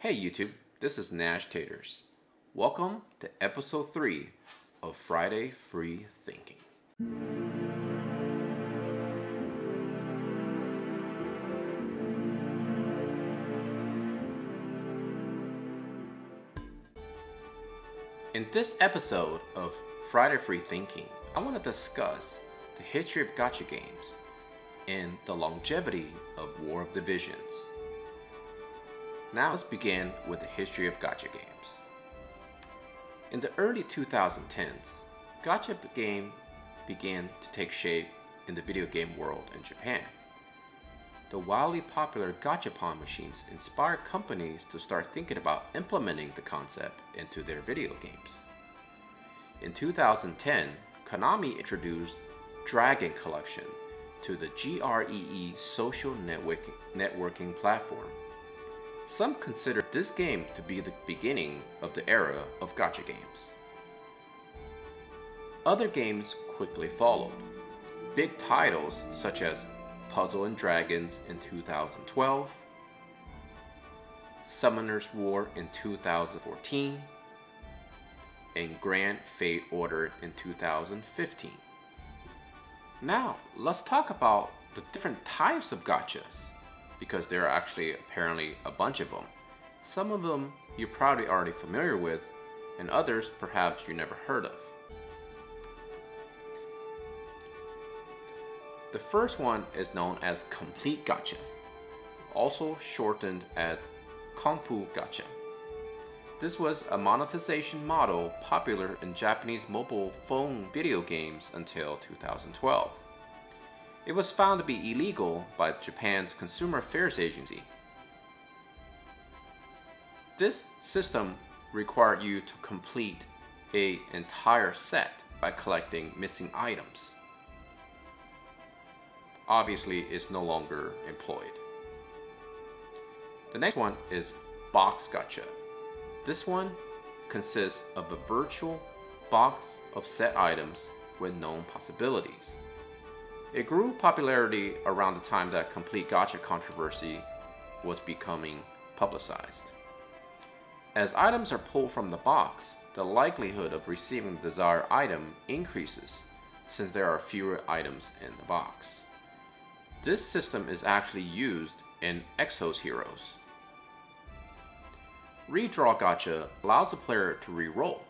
Hey YouTube, this is Nashtaters. Welcome to episode 3 of Friday Free Thinking. In this episode of Friday Free Thinking, I want to discuss the history of Gatcha games and the longevity of War of Divisions. Now let's begin with the history of Gatcha games. In the early 2010s, Gatcha game began to take shape in the video game world in Japan. The wildly popular gachapon machines inspired companies to start thinking about implementing the concept into their video games. In 2010, Konami introduced Dragon Collection to the GREE social networking platform. Some consider this game to be the beginning of the era of gacha games. Other games quickly followed. Big titles such as Puzzle and Dragons in 2012, Summoner's War in 2014, and Grand Fate Order in 2015. Now, let's talk about the different types of gachas, because there are actually apparently a bunch of them. Some of them you're probably already familiar with, and others perhaps you never heard of. The first one is known as Complete Gacha, also shortened as Kompu Gacha. This was a monetization model popular in Japanese mobile phone video games until 2012. It was found to be illegal by Japan's Consumer Affairs Agency. This system required you to complete an entire set by collecting missing items. Obviously, it's no longer employed. The next one is Box Gacha. This one consists of a virtual box of set items with known possibilities. It grew popularity around the time that Complete Gacha controversy was becoming publicized. As items are pulled from the box, the likelihood of receiving the desired item increases since there are fewer items in the box. This system is actually used in Exos Heroes. Redraw Gacha allows the player to re-roll.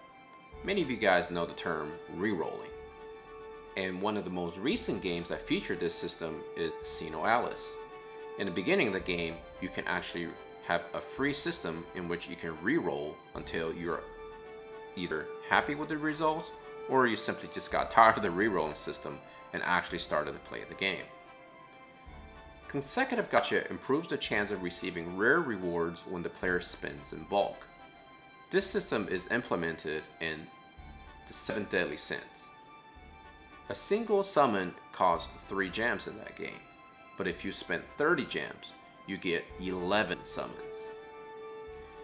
Many of you guys know the term re-rolling. And one of the most recent games that featured this system is Sino Alice. In the beginning of the game, you can actually have a free system in which you can re-roll until you're either happy with the results or you simply just got tired of the re-rolling system and actually started to play the game. Consecutive Gacha improves the chance of receiving rare rewards when the player spins in bulk. This system is implemented in the 7 Deadly Sins. A single summon costs 3 gems in that game, but if you spend 30 gems, you get 11 summons.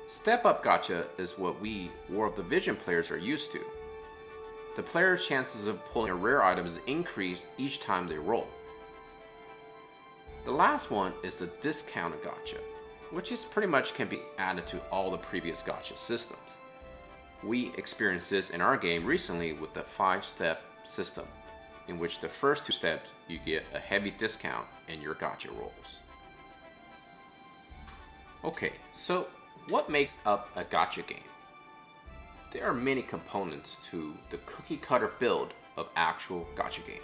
Step Up Gacha is what we War of Division players are used to. The player's chances of pulling a rare item is increased each time they roll. The last one is the Discounted Gacha, which is pretty much can be added to all the previous gacha systems. We experienced this in our game recently with the 5-step system, in which the first 2 steps you get a heavy discount in your gacha rolls. Okay, so what makes up a gacha game? There are many components to the cookie cutter build of actual gacha games.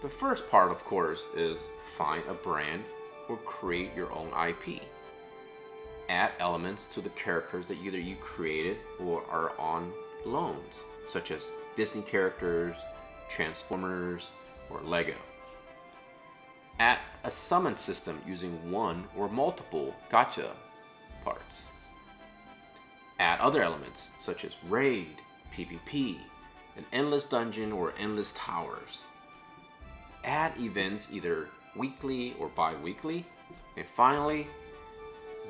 The first part, of course, is find a brand or create your own IP. Add elements to the characters that either you created or are on loans, such as Disney characters, Transformers, or Lego. Add a summon system using one or multiple gacha parts. Add other elements such as raid, PvP, an endless dungeon or endless towers. Add events either weekly or bi-weekly, and finally,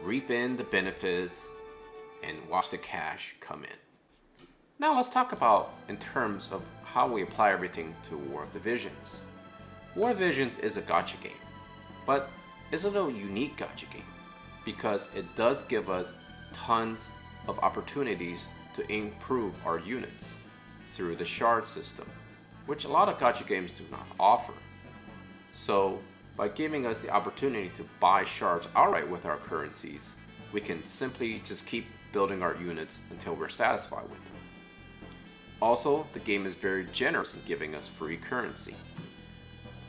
reap in the benefits and watch the cash come in. Now let's talk about in terms of how we apply everything to War of Divisions. War of Divisions is a gacha game, but is a little unique gacha game because it does give us tons of opportunities to improve our units through the shard system, which a lot of gacha games do not offer. So by giving us the opportunity to buy shards outright with our currencies, we can simply just keep building our units until we're satisfied with them. Also, the game is very generous in giving us free currency.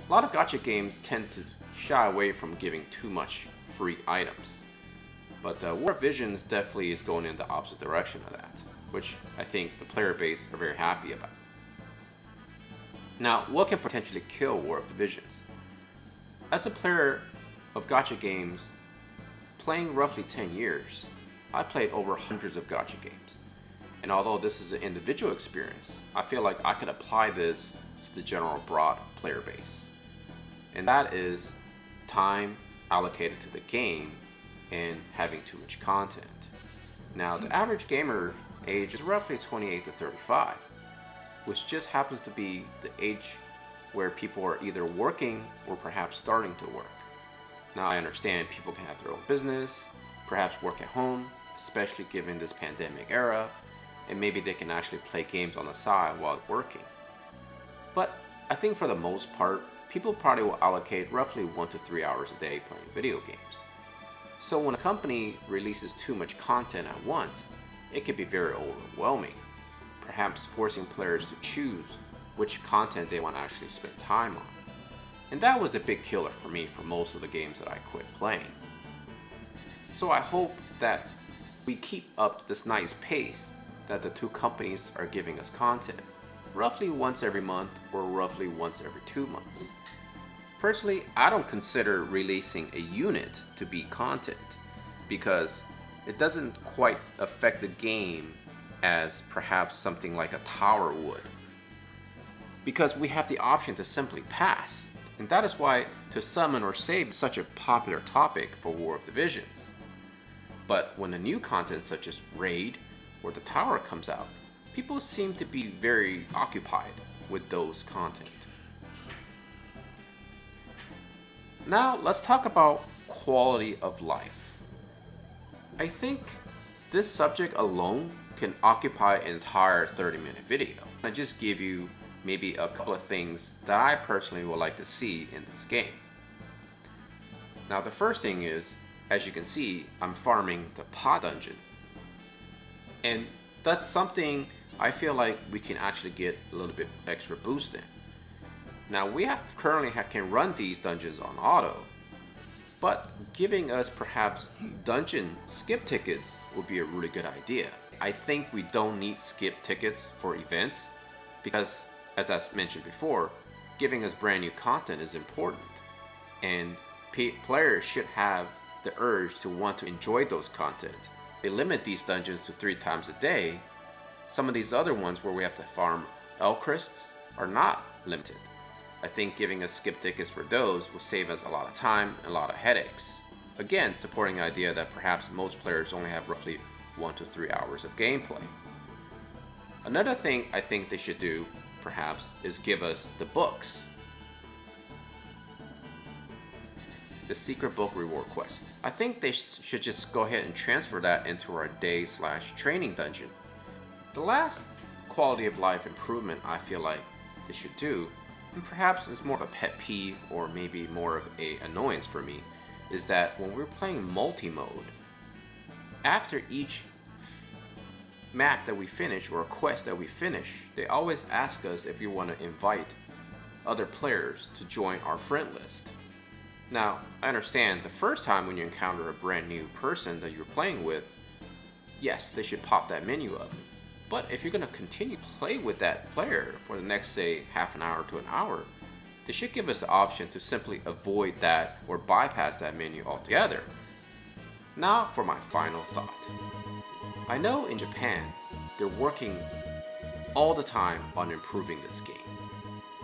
A lot of gacha games tend to shy away from giving too much free items, but War Visions definitely is going in the opposite direction of that, which I think the player base are very happy about. Now, what can potentially kill War of the Visions? As a player of gacha games, playing roughly 10 years, I played over hundreds of gacha games. And although this is an individual experience, I feel like I could apply this to the general broad player base. And that is time allocated to the game and having too much content. Now, the average gamer age is roughly 28 to 35, which just happens to be the age where people are either working or perhaps starting to work. Now, I understand people can have their own business, perhaps work at home, especially given this pandemic era, and maybe they can actually play games on the side while working. But I think for the most part, people probably will allocate roughly 1 to 3 hours a day playing video games. So when a company releases too much content at once, it can be very overwhelming, perhaps forcing players to choose which content they want to actually spend time on. And that was the big killer for me for most of the games that I quit playing. So I hope that we keep up this nice pace that the two companies are giving us content, roughly once every month or roughly once every 2 months. Personally, I don't consider releasing a unit to be content because it doesn't quite affect the game as perhaps something like a tower would. Because we have the option to simply pass, and that is why to summon or save is such a popular topic for War of the Visions. But when the new content such as Raid or the Tower comes out, people seem to be very occupied with those content. Now let's talk about quality of life. I think this subject alone can occupy an entire 30-minute video. I just give you maybe a couple of things that I personally would like to see in this game. Now the first thing is, as you can see, I'm farming the pot dungeon. And that's something I feel like we can actually get a little bit extra boost in. Now we currently can run these dungeons on auto, but giving us perhaps dungeon skip tickets would be a really good idea. I think we don't need skip tickets for events because, as I mentioned before, giving us brand new content is important, and players should have the urge to want to enjoy those content. They limit these dungeons to 3 times a day. Some of these other ones where we have to farm L crysts are not limited. I think giving us skip tickets for those will save us a lot of time and a lot of headaches. Again, supporting the idea that perhaps most players only have roughly 1 to 3 hours of gameplay. Another thing I think they should do, perhaps, is give us the books. The secret book reward quest. I think they should just go ahead and transfer that into our day/training dungeon. The last quality of life improvement I feel like they should do, and perhaps it's more of a pet peeve or maybe more of an annoyance for me, is that when we're playing multi-mode, after each map that we finish or a quest that we finish, they always ask us if we want to invite other players to join our friend list. Now, I understand the first time when you encounter a brand new person that you're playing with, yes, they should pop that menu up. But if you're going to continue to play with that player for the next, say, half an hour to an hour, they should give us the option to simply avoid that or bypass that menu altogether. Now for my final thought. I know in Japan, they're working all the time on improving this game.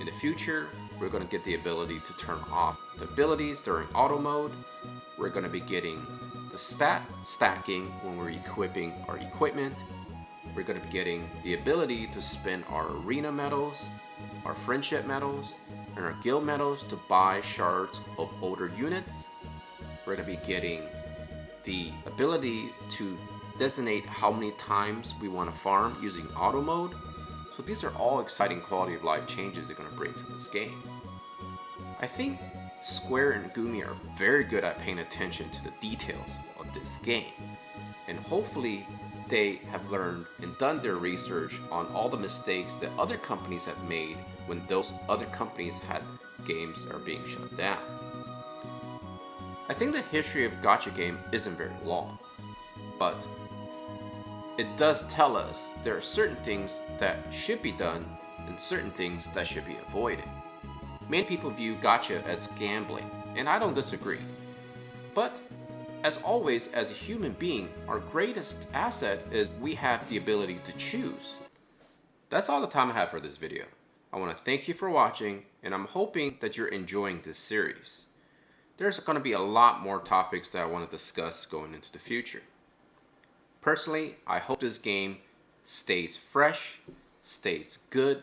In the future, we're going to get the ability to turn off the abilities during auto mode. We're going to be getting the stacking when we're equipping our equipment. We're going to be getting the ability to spend our arena medals, our friendship medals, and our guild medals to buy shards of older units. we're going to be getting the ability to designate how many times we want to farm using auto mode. So these are all exciting quality of life changes they're going to bring to this game. I think Square and Gumi are very good at paying attention to the details of this game, and hopefully they have learned and done their research on all the mistakes that other companies have made when those other companies had games that are being shut down. I think the history of Gacha game isn't very long, but it does tell us there are certain things that should be done and certain things that should be avoided. Many people view Gacha as gambling, and I don't disagree. But as always, as a human being, our greatest asset is we have the ability to choose. That's all the time I have for this video. I want to thank you for watching, and I'm hoping that you're enjoying this series. There's going to be a lot more topics that I want to discuss going into the future. Personally, I hope this game stays fresh, stays good,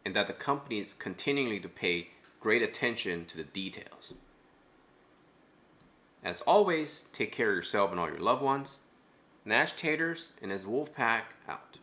and that the company is continuing to pay great attention to the details. As always, take care of yourself and all your loved ones. Nashtaters and his Wolfpack out.